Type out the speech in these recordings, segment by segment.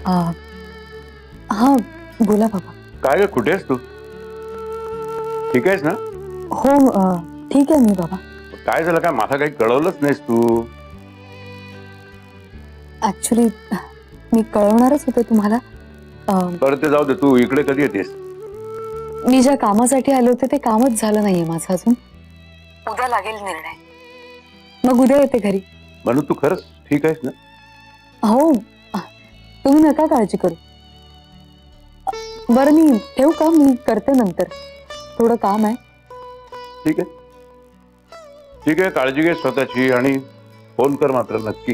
हा बोला बाबा. काय ग, कुठे आहेस तू? ठीक आहेस ना? हो ठीक आहे मी बाबा. काय झालं, काय मला काही कळवलंच नाहीस तू? ऍक्च्युली मी कळवणारच होते तुम्हाला. बरं ते जाऊ दे, तू इकडे कधी येतेस? मी ज्या कामासाठी आले होते ते कामच झालं नाहीये माझं अजून. उद्या लागेल निर्णय, मग उद्या येते घरी. म्हणून तू खरंच ठीक आहेस ना? हो तुम्ही नका काळजी करू. बरं मी ठेवू का? मी करते नंतर, थोडं काम आहे. ठीक आहे, ठीक आहे, काळजी घे स्वतःची आणि फोन कर मात्र नक्की.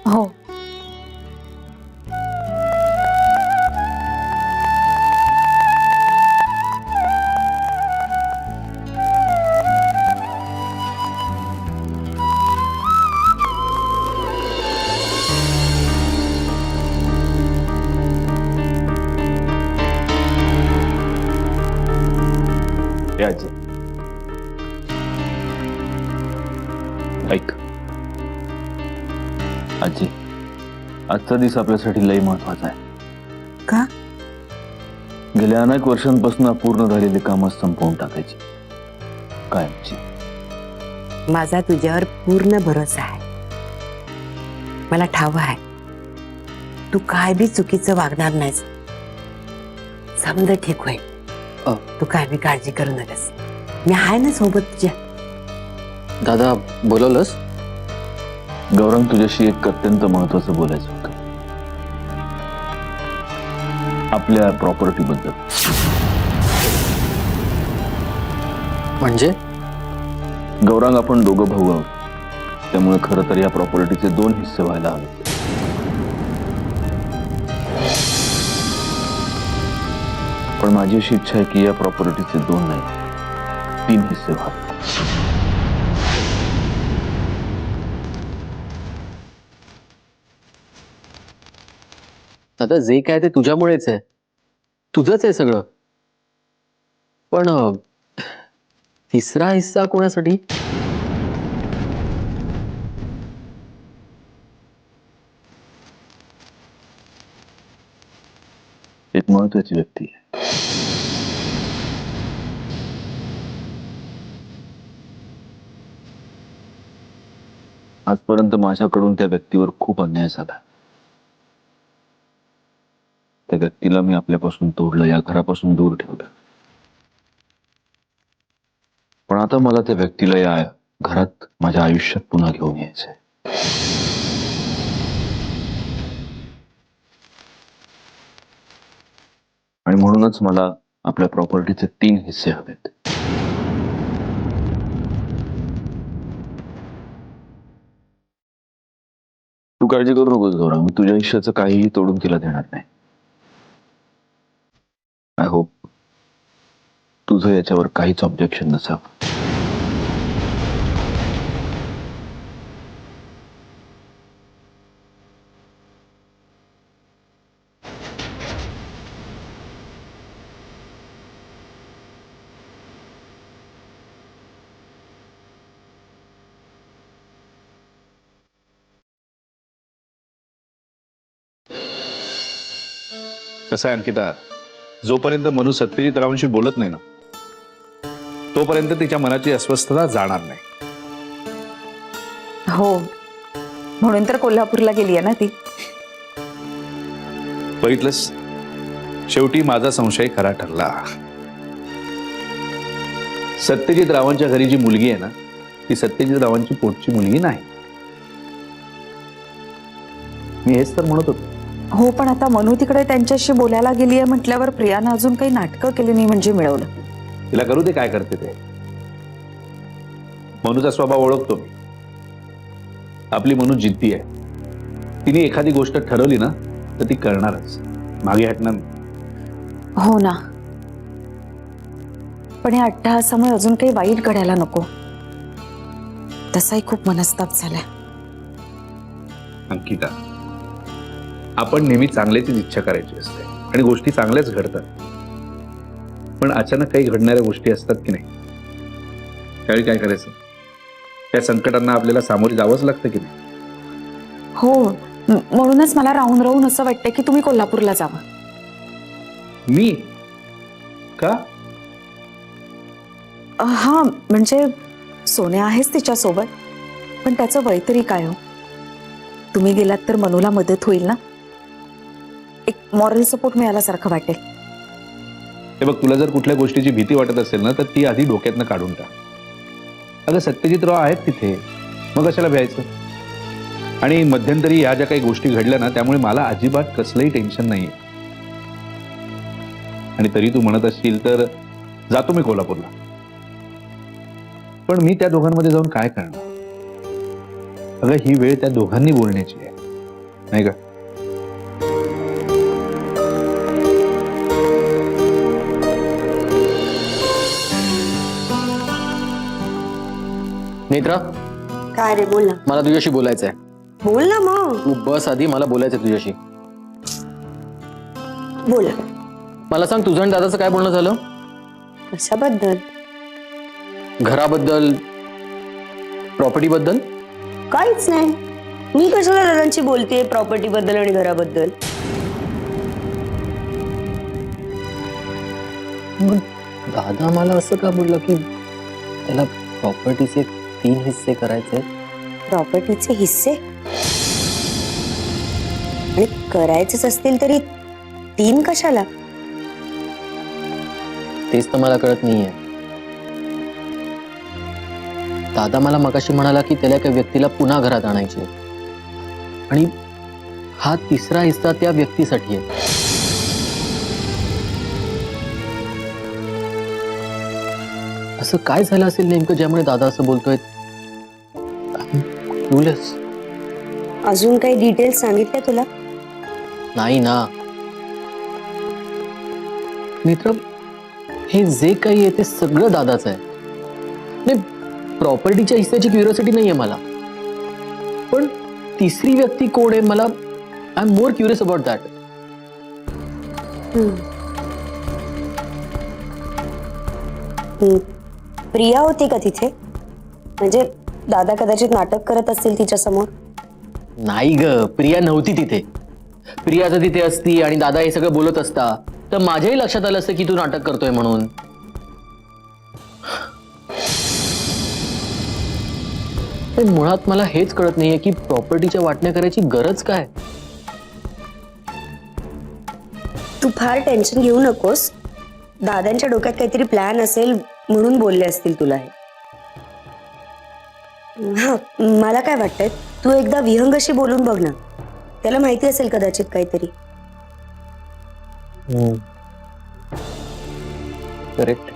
हो. आजी ऐक, आजी आजचा दिवस आपल्यासाठी लई महत्वाचा आहे. का? गेल्या अनेक वर्षांपासून अपूर्ण झालेली कामं संपवून टाकायची कायमची. माझा तुझ्यावर पूर्ण भरोसा आहे. मला ठाव आहे तू काय बी चुकीचं वागणार नाहीस. समज ठीक होईल. तू काय बी काळजी करू नकस. मी आहे ना सोबत तुझ्या. दादा बोलवलंस? गौरंग, तुझ्याशी एक अत्यंत महत्वाचं बोलायचं होतं. आपल्या प्रॉपर्टी बद्दल. म्हणजे? गौरांग, आपण दोघं भाऊ आहोत, त्यामुळे खरं तर या प्रॉपर्टीचे 2 हिस्से व्हायला हवे. पण माझी अशी इच्छा आहे की या प्रॉपर्टीचे 2 नाही 3 हिस्से व्हावे. दादा, जे काय ते तुझ्यामुळेच आहे. तुझंच आहे सगळं. पण तिसरा हिस्सा कोणासाठी? एक महत्वाची व्यक्ती आहे. आजपर्यंत माझ्याकडून त्या व्यक्तीवर खूप अन्याय झाला. त्या व्यक्तीला मी आपल्यापासून तोडलं, या घरापासून दूर ठेवलं. पण आता मला त्या व्यक्तीला या घरात माझ्या आयुष्यात पुन्हा घेऊन यायचंय. आणि म्हणूनच मला आपल्या प्रॉपर्टीचे 3 हिस्से हवेत. तू काळजी करू नकोस गौरव, मी तुझ्या आयुष्याचं काहीही तोडून तिला देणार नाही. आय होप तुझं याच्यावर काहीच ऑब्जेक्शन नसावं. कसं आहे अंकिता, जोपर्यंत मनू सत्यजित रावांशी बोलत नाही ना, तोपर्यंत तिच्या मनाची अस्वस्थता जाणार नाही. हो, म्हणून तर कोल्हापूरला गेली आहे ना ती. बघितलंस, शेवटी माझा संशय खरा ठरला. सत्यजित रावांच्या घरी जी मुलगी आहे ना, ती सत्यजित रावांची पोटची मुलगी नाही. मी हेच तर म्हणत होतो. हो, पण आता मनू तिकडे त्यांच्याशी बोलायला गेली आहे म्हटल्यावर प्रियानं अजून काही नाटकं केली नाही म्हणजे मिळवलं. तिला करू दे काय करते ते. मनूचा स्वभाव ओळखतो मी. आपली मनू जिद्दी आहे. तिने एखादी गोष्ट ठरवली ना तर ती करणारच, मागे हटणार नाही. हो ना, पण या अट्टहासामुळे अजून काही वाईट घडायला नको. तसाही खूप मनस्ताप झालाय. अंकिता, आपण नेहमी चांगल्याचीच इच्छा करायची असते आणि गोष्टी चांगल्याच घडतात. पण अचानक काही घडणाऱ्या गोष्टी असतात की नाही, त्यावेळी काय करायचं? त्या संकटांना आपल्याला सामोरे जावंच लागतं की नाही? हो, म्हणूनच मला राहून राहून असं वाटतंय की तुम्ही कोल्हापूरला जावं. मी का? हा म्हणजे सोन्या आहेच तिच्यासोबत, पण त्याचं वय तरी काय हो. तुम्ही गेलात तर मनूला मदत होईल ना, एक मॉरल सपोर्ट मिळाल्यासारखं वाटेल. हे बघ, तुला जर कुठल्या गोष्टीची भीती वाटत असेल ना तर ती आधी डोक्यातनं काढून टाक. अगं सत्यजितराव आहेत तिथे, मग कशाला भ्यायचं. आणि मध्यंतरी या ज्या काही गोष्टी घडल्या ना त्यामुळे मला अजिबात कसलंही टेन्शन नाहीये. आणि तरी तू म्हणत असशील तर जातो मी कोल्हापूरला, पण मी त्या दोघांमध्ये जाऊन काय करणार. अगं ही वेळ त्या दोघांनी बोलण्याची आहे, नाही का? नेत्रा, काय रे, बोल ना. मला तुझ्याशी बोलायचं आहे. बोल ना मग. तू बस आधी, मला बोलायचं आहे तुझ्याशी. बोल. मला सांग, तुझं आणि दादाचं काय बोलणं झालं? कशाबद्दल? घराबद्दल, प्रॉपर्टी बद्दल? काहीच नाही. मी कशाला दादांची बोलतेय प्रॉपर्टी बद्दल आणि घराबद्दल? मग दादा मला असं का बोलला की त्याला प्रॉपर्टीचे 3 हिस्से करायचे? प्रॉपर्टीचे हिस्से? आणि करायचेच असतील तरी 3 कशाला? तेच तर मला कळत नाहीये. दादा मला मगाशी म्हणाला की त्याला एका व्यक्तीला पुन्हा घरात आणायचे आणि हा 3रा हिस्सा त्या व्यक्तीसाठी आहे. असं काय झालं असेल नेमकं ज्यामुळे दादा असं बोलतोय? क्लूलेस. अजून काही डिटेल्स सांगितले तुला? नाही ना मित्र, हे जे काही आहे ते सगळं दादाचं आहे. नाही, प्रॉपर्टीच्या हिस्स्याची क्युरिओसिटी नाहीये मला, पण 3री व्यक्ती कोण आहे मला, I am more curious about that. Priya होती का तिथे? म्हणजे दादा कदाचित नाटक करत असतील तिच्या समोर. नाही ग, प्रिया नव्हती तिथे. प्रिया जर तिथे असती आणि दादा हे सगळं बोलत असता तर माझ्याही लक्षात आलं असतं की तू नाटक करतोय म्हणून. पण मुळात मला हेच कळत नाहीये की प्रॉपर्टीच्या वाटण्या करायची गरज काय. तू फार टेन्शन घेऊ नकोस. दादांच्या डोक्यात काहीतरी प्लॅन असेल म्हणून बोलले असतील तुला हे. हा, मला काय वाटतंय, तू एकदा विहंगशी बोलून बघ ना. त्याला माहिती असेल कदाचित काहीतरी. करेक्ट.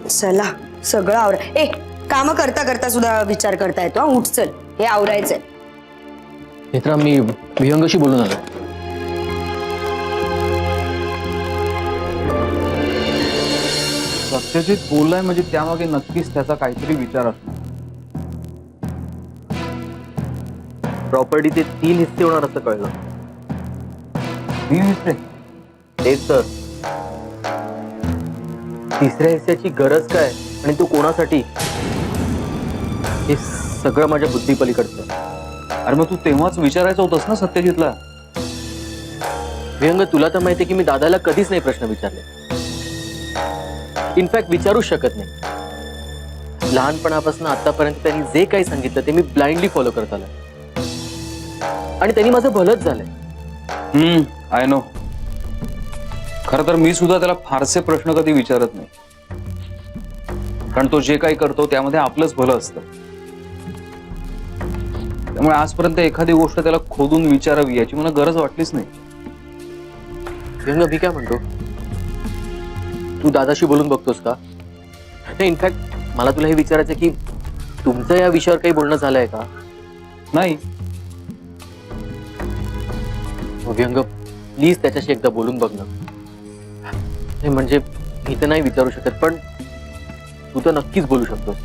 चला, सगळं आवरा. ए, काम करता करता सुद्धा विचार करता येतो. उठ, चल, हे आवरायचंय. मित्रा, मी विहंगशी बोलून आलो. सत्यजित बोललाय म्हणजे त्यामागे नक्कीच त्याचा काहीतरी विचार असणार. प्रॉपर्टीचे 3 हिस्से होणार असं कळलं. 3 हिस्से? तेच तर. 3ऱ्या हिस्स्याची गरज काय आणि तो कोणासाठी, हे सगळं माझ्या बुद्धीपलीकडचं. अरे मग तू तेव्हाच विचारायचं होतंस ना सत्यजितला. विहंग, तुला तर माहितीये की मी दादाला कधीच नाही प्रश्न विचारले. इनफॅक्ट विचारूच शकत नाही. लहानपणापासून आतापर्यंत त्यांनी जे काही सांगितलं ते मी ब्लाइंडली फॉलो करत आलोय आणि त्यांनी माझं भलंच झालंय. I know. खरं तर मी सुद्धा त्याला फारसे प्रश्न कधी विचारत नाही, कारण तो जे काही करतो त्यामध्ये आपलंच भलं असतं. त्यामुळे आजपर्यंत एखादी गोष्ट त्याला खोदून विचारावी याची मला गरज वाटलीच नाही. विहंग, मी काय म्हणतो, तू दादाशी बोलून बघतोस का? नाही, इनफॅक्ट मला तुला हे विचारायचं की तुमचं या विषयावर काही बोलणं झालंय का? नाही. विहंग, प्लीज त्याच्याशी एकदा बोलून बघ ना. नाही म्हणजे मी तर नाही विचारू शकत, पण तू तर नक्कीच बोलू शकतोस.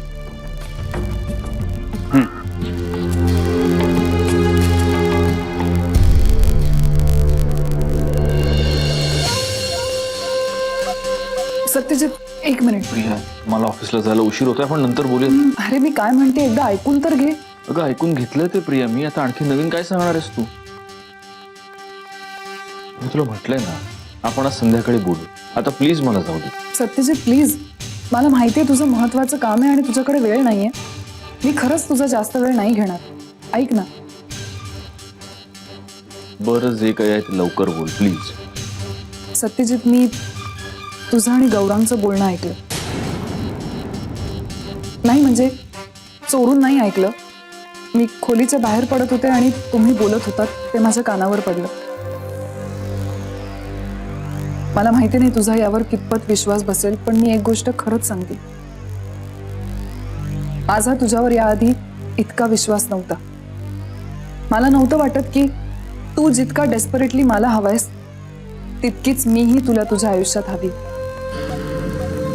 सत्यजित, 1 मिनिट. प्रिया, मला ऑफिसला जायला उशीर होतोय, पण नंतर बोलूया. अरे मी काय म्हणते एकदा ऐकून तर घे. अगं ऐकून घेतलं ते प्रिया, मी आता आणखी नवीन काय सांगणार आहेस तू? मी तुला म्हटलंय ना, आपण आज संध्याकाळी बोलू. आता प्लीज मला जाऊ दे. सत्यजित प्लीज, मला माहिती आहे तुझं महत्वाचं काम आहे आणि तुझ्याकडे वेळ नाहीये. मी खरंच तुझा जास्त वेळ नाही घेणार. ऐक ना, बरं जे काही आहे ते लवकर बोल प्लीज. सत्यजित, मी तुझं आणि गौरांगचं बोलणं ऐकलं. नाही म्हणजे चोरून नाही ऐकलं. मी खोलीच्या बाहेर पडत होते आणि तुम्ही बोलत होतात ते माझ्या कानावर पडलं. मला माहिती नाही तुझा यावर कितपत विश्वास बसेल, पण मी एक गोष्ट खरंच सांगते. माझा तुझ्यावर याआधी इतका विश्वास नव्हता. मला नव्हतं वाटत की तू जितका डेस्परेटली मला हवायस तितकीच मीही तुला तुझ्या आयुष्यात हवी.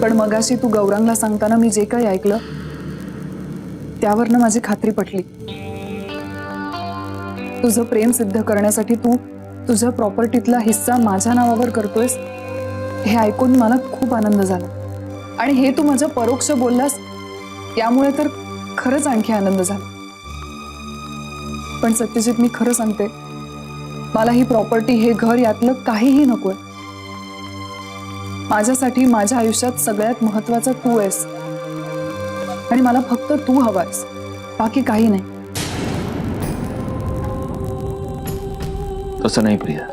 पण मगाशी तू गौरांगला सांगताना मी जे काही ऐकलं त्यावरनं माझी खात्री पटली. तुझं प्रेम सिद्ध करण्यासाठी तू तुझ्या प्रॉपर्टीतला हिस्सा माझ्या नावावर करतोयस हे ऐकून मला खूप आनंद झाला. आणि हे तू माझं परोक्ष बोललास यामुळे तर खरंच आणखी आनंद झाला. पण सत्यजित, मी खरं सांगते, मला ही प्रॉपर्टी, हे घर, यातलं काहीही नकोय. माझ्यासाठी माझ्या आयुष्यात सगळ्यात महत्वाचा तू आहेस आणि मला फक्त तू हवायस, बाकी काही नाही. तसं नाही प्रिया,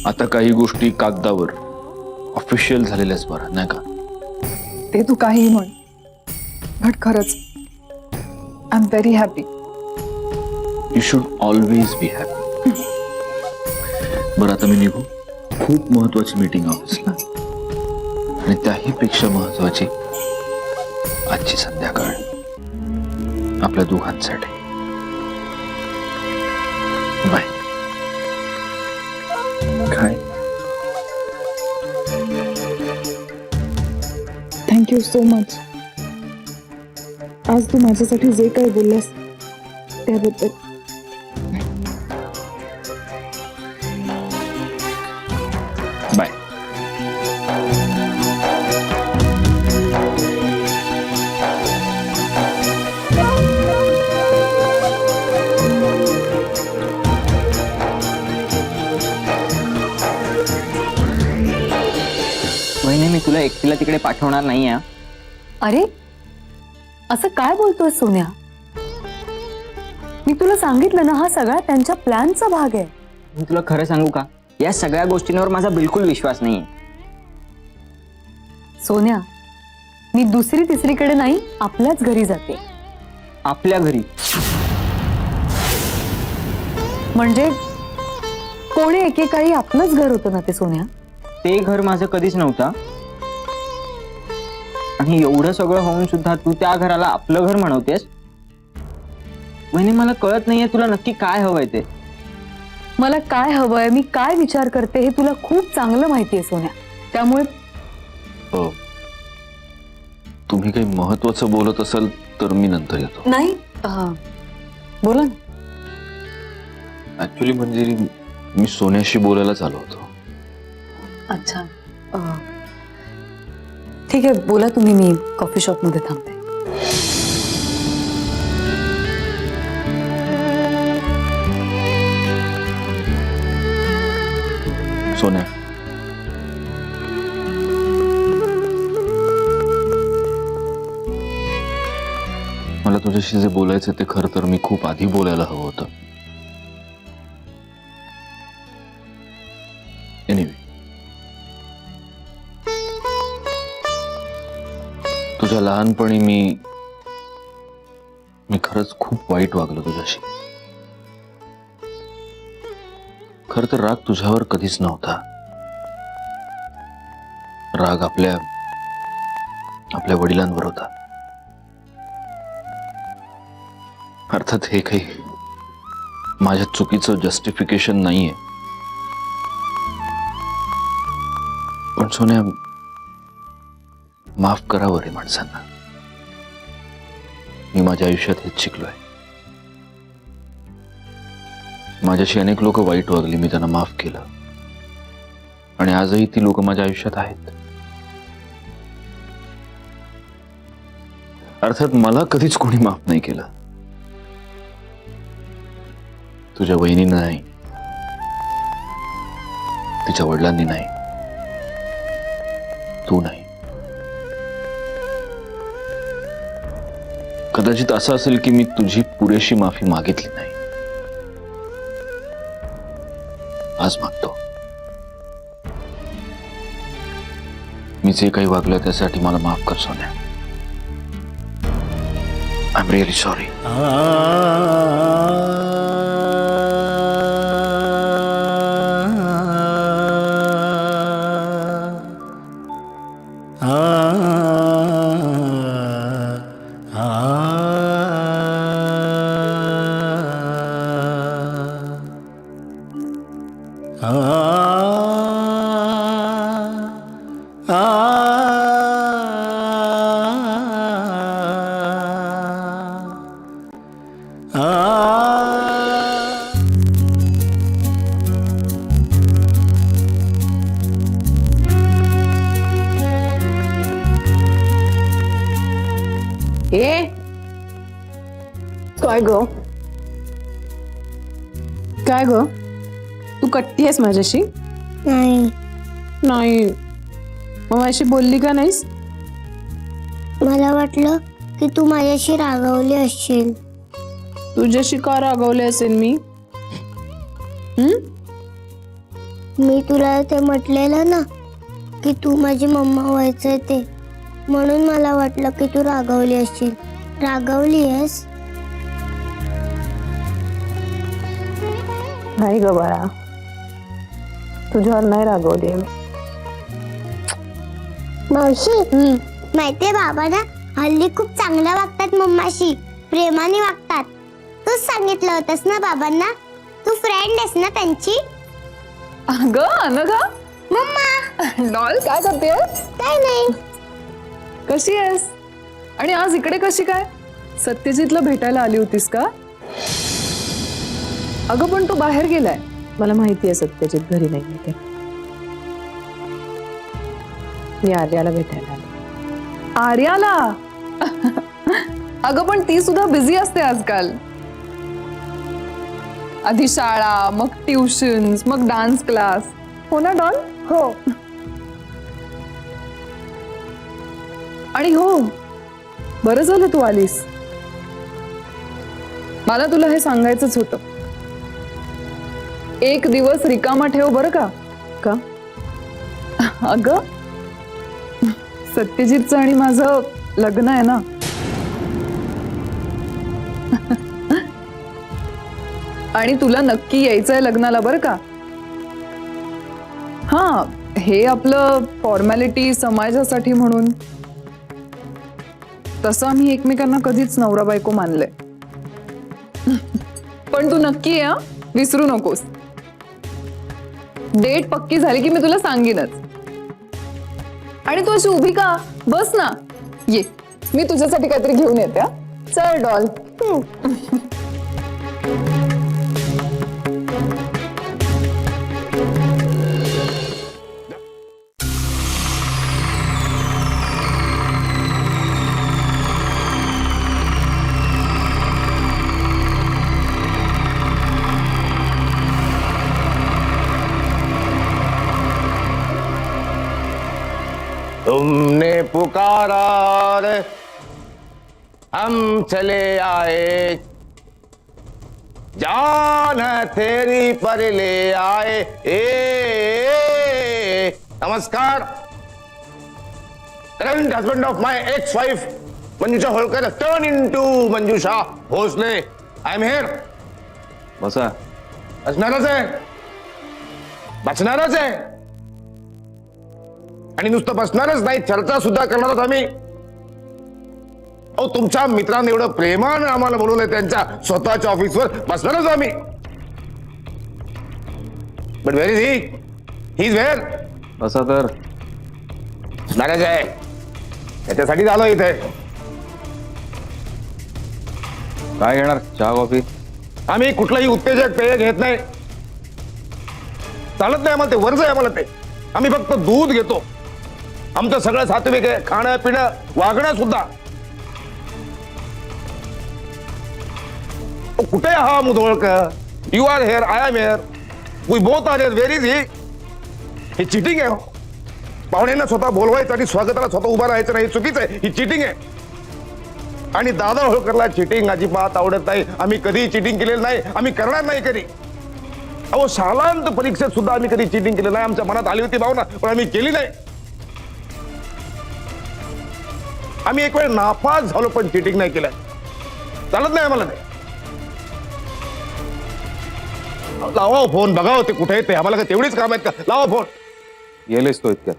आता काही गोष्टी कागदावर ऑफिशियल झालेल्याच बरं नाही का? ते तू काहीही म्हण, बट खरंच I am very happy. You should always be happy. बरं आता मी निघू, खूप महत्वाची मीटिंग ऑफिसला, आणि त्याही पेक्षा महत्वाची आजची संध्याकाळ आपल्या दोघांसाठी. बाय. काय? Thank you so much. आज तू माझ्यासाठी जे काही बोललास त्याबद्दल. बाय. वहिनी, मी तुला एकटीला तिकडे पाठवणार नाहीये. अरे असं काय बोलतोय सोन्या? मी तुला सांगितलं ना, हा सगळा त्यांच्या प्लॅनचा भाग आहे. मी तुला खरं सांगू का, या सगळ्या गोष्टींवर माझा बिलकुल विश्वास नाहीये. सोन्या, मी दुसरी तिसरीकडे नाही, आपल्याच घरी जाते. आपल्या घरी म्हणजे कोणी एकेकाळी आपलंच घर होतं ना ते सोन्या. ते घर माझं कधीच नव्हतं, आणि एवढं सगळं होऊन सुद्धा तू त्या घराला आपलं घर म्हणवतेस. वहिनी, मला कळत नाहीये तुला नक्की काय हवंय ते. मला काय हवंय, मी काय विचार करते हे तुला खूप चांगलं माहितीये सोन्या. त्यामुळे तुम्ही काही महत्वाचं बोलत असाल तर मी नंतर येतो. नाही, बोला ना. ऍक्च्युली म्हणजे मी सोन्याशी बोलायलाच आलो होतो. अच्छा, ठीक आहे, बोला तुम्ही. मी कॉफी शॉप मध्ये थांबते. सोन्या, मला तुझ्याशी जे बोलायचं ते खरं तर मी खूप आधी बोलायला हवं होतं. एनिवे, तुझ्या लहानपणी मी खरंच खूप वाईट वागलो तुझ्याशी. खर तर राग तुझ्यावर कधीच नव्हता. राग आपल्या वडिलांवर होता. अर्थात हे काही माझ्या चुकीचं जस्टिफिकेशन नाहीये, पण सोन्या, माफ करावं रे माणसांना. मी माझ्या आयुष्यात हेच शिकलोय. माझ्याशी अनेक लोक वाईट वागली, मी त्यांना माफ केलं, आणि आजही ती लोक माझ्या आयुष्यात आहेत. अर्थात मला कधीच कोणी माफ नाही केलं, तुझ्या वहिनीनं नाही, तिच्या वडिलांनी नाही, तू नाही. कदाचित असं असेल की मी तुझी पुरेशी माफी मागितली नाही. आज मागतो. मी जे काही वागलं त्यासाठी मला माफ कर सोन्या. I am really sorry. ए काय ग काय ग तू कट्टी माझ्याशी? नाही नाही मग माझ्याशी बोलली का नाहीस? मला वाटलं की तू माझ्याशी रागावली असशील. तुझ्याशी का रागवले असेल मी? मी तुला ते म्हटलेलं ना की तू माझी मम्मा व्हायचंय ते, म्हणून मला वाटलं की तू रागावली असशील. रागावली आहेस? नाही ग बाळा, तुझ्यावर नाही रागवली मी. मावशी माहितीये बाबा ना हल्ली खूप चांगलं वागतात, मम्माशी प्रेमाने वागतात. तूच सांगितलं होतंस ना बाबांना, तू फ्रेंड आहेस ना त्यांची. अगं अनघा, मम्मा डॉल काय करते? काय नाही. कशी आहेस? आणि आज इकडे कशी काय? सत्यजितला भेटायला आली होतीस का? अगं पण तो बाहेर गेलाय. मला माहिती आहे सत्यजित घरी नाही ते. मी आर्याला भेटायला आले. आर्याला? अगं पण ती सुद्धा बिझी असते आजकाल. आधी शाळा, मग ट्युशन्स, मग डान्स क्लास. हो ना डॉन? हो. आणि हो, बरं झालं तू आलीस. मला तुला हे सांगायचंच होतं. एक दिवस रिकामा ठेव बरं का? का? अगं सत्यजितचं आणि माझं लग्न आहे ना. आणि तुला नक्की यायचंय लग्नाला बरं का? हा, हे आपलं फॉर्मॅलिटी समाजासाठी म्हणून. तसं आम्ही एकमेकांना कधीच नवरा बायको मानलंय. पण तू नक्की या, विसरू नकोस. डेट पक्की झाली की मी तुला सांगेनच. आणि तू अशी उभी का? बस ना, ये, मी तुझ्यासाठी काहीतरी घेऊन येते. चल डॉल. तुमने पुकारा रे हम चले आए, जान है तेरी पर ले आए. नमस्कार. Current husband of my ex wife Manjusha Holkar turn into Manjusha Bhosale. I am here. बसा. बसणारच आहे, बसणारच आहे. आणि नुसतं बसणारच नाही, चर्चा सुद्धा करणार आहोत आम्ही. तुमच्या मित्रांनी एवढं प्रेमानं आम्हाला बोलवलंय त्यांच्या स्वतःच्या ऑफिसवर, बसणारच आम्ही. But where is he? He is where? बसा तर. बसणारच आहे, त्याच्यासाठी आलो इथे. काय घेणार? चहा कॉफी? आम्ही कुठलंही उत्तेजक पेय घेत नाही, चालत नाही आम्हाला ते, वर्ज आहे आम्हाला ते. आम्ही फक्त दूध घेतो. आमचं सगळं सात्विक आहे, खाणं पिणं वागणं सुद्धा. कुठे हा Mudholkar? You are here, I am here, we both are here. Where is he? हे चिटिंग आहे. पाहुण्यांना स्वतः बोलवायचं आणि स्वागताला स्वतः उभा राहायचं नाही, चुकीचं आहे. ही चिटिंग आहे. आणि दादा होळकरला चिटिंग अजिबात आवडत नाही. आम्ही कधी चिटिंग केलेलं नाही, आम्ही करणार नाही कधी. अहो, शालांत परीक्षेत सुद्धा आम्ही कधी चिटिंग केलं नाही. आमच्या मनात आली होती भावना, पण आम्ही केली नाही. आम्ही एक वेळ नापास झालो, पण चिटिंग नाही केलं. चालत नाही आम्हाला ते. लावा फोन, बघा ते कुठे ते. आम्हाला काय तेवढीच काम आहेत का? लावा फोन. येलेच तो इतक्यात.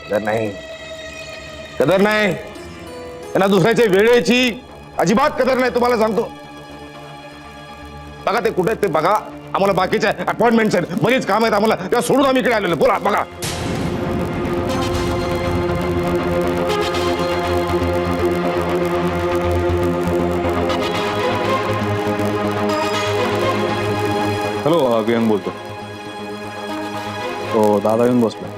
कदर नाही, कदर नाही त्यांना. दुसऱ्याच्या वेळेची अजिबात कदर नाही, तुम्हाला सांगतो. बघा ते कुठे ते बघा. आम्हाला बाकीच्या अपॉइंटमेंट्स आहेत, बरीच काम आहेत आम्हाला, त्या सोडून आम्ही इकडे आलेलो. बोला, बघा. हॅलो, वियन बोलतो. तो दादा येऊन बसलो.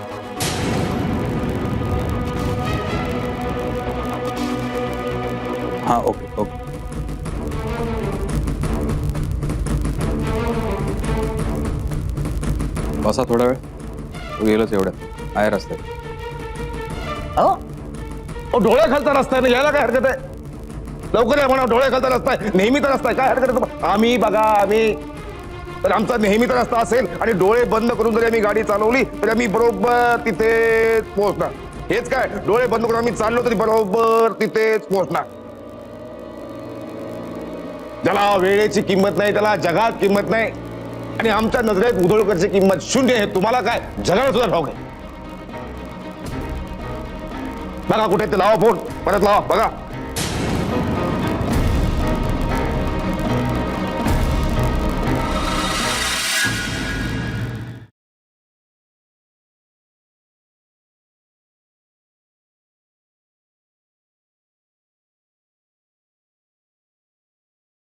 हा, ओके ओके. बसा थोडा वेळ. तो गेलच एवढ्यात. आहे रस्त्यात. डोळ्या खालचा रस्ता आहे ना, यायला काय हरकत आहे? लवकर या म्हणा. डोळ्या खालचा रस्ता आहे, नेहमीचा रस्ता आहे, काय हरकत आहे? आम्ही बघा, आम्ही तर आमचा नेहमीचा रस्ता असेल आणि डोळे बंद करून जरी आम्ही गाडी चालवली तरी आम्ही बरोबर तिथेच पोहोचणार. हेच काय, डोळे बंद करून आम्ही चाललो तरी बरोबर तिथेच पोहोचणार. ज्याला वेळेची किंमत नाही त्याला जगात किंमत नाही. आणि आमच्या नजरेत मुधोळकरची किंमत शून्य आहे. तुम्हाला काय जगाला सुद्धा ठाऊक आहे. बघा कुठे ते. लावा फोन, परत लावा, बघा.